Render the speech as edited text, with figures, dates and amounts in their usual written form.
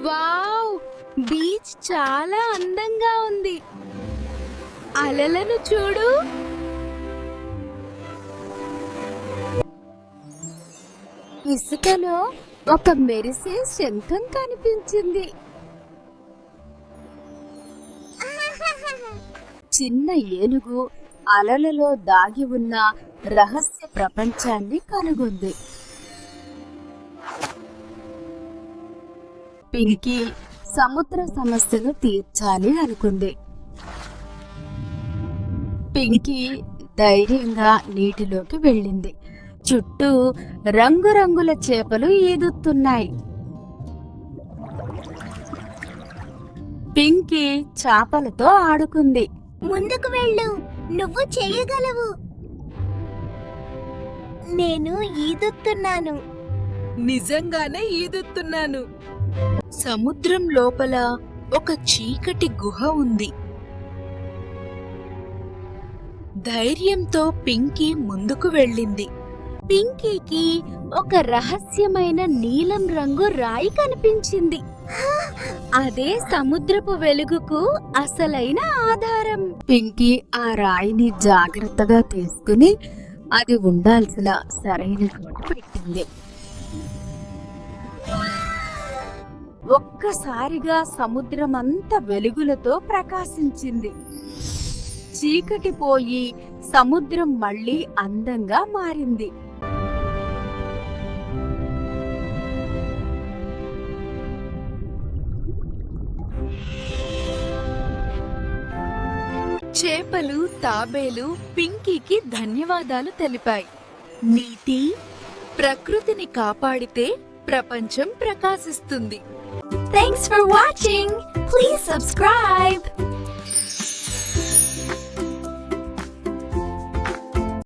Wow! Beach చాలా అందంగా ఉంది. అలలను చూడు. ఇసుకలో ఒక మెరిసే శంఖం కనిపించింది. చిన్న ఏనుగు అలలలో దాగి ఉన్న రహస్య ప్రపంచాన్ని కనుగొంది. పింకీ సముద్ర సమస్యను తీర్చాలి అనుకుంది. పింకీ ధైర్యంగా నీటిలోకి వెళ్ళింది. చుట్టూ రంగురంగుల చేపలు ఈదుతున్నాయి. పింకీ చేపలతో ఆడుకుంది. ముందుకు వెళ్ళు, నువ్వు చేయగలవు. నేను ఈదుతున్నాను. నిజంగానే ఈదుతున్నాను. సముద్రం లోపల ఒక చీకటి గుహ ఉంది. ధైర్యంతో పింకీ ముందుకు వెళ్ళింది. పింకీకి ఒక రహస్యమైన నీలం రంగు రాయి కనిపించింది. అదే సముద్రపు వెలుగుకు అసలైన ఆధారం. పింకీ ఆ రాయిని జాగ్రత్తగా తీసుకుని అది ఉండాల్సిన సరైన చోట పెట్టింది. ఒక్కసారిగా సముద్రమంతా వెలుగులతో ప్రకాశించింది. చీకటి పోయి సముద్రం మళ్ళీ అందంగా మారింది. చేపలు, తాబేలు పింకీకి ధన్యవాదాలు తెలిపాయి. నీతి: ప్రకృతిని కాపాడితే ప్రపంచం ప్రకాశిస్తుంది. Thanks for watching. Please subscribe.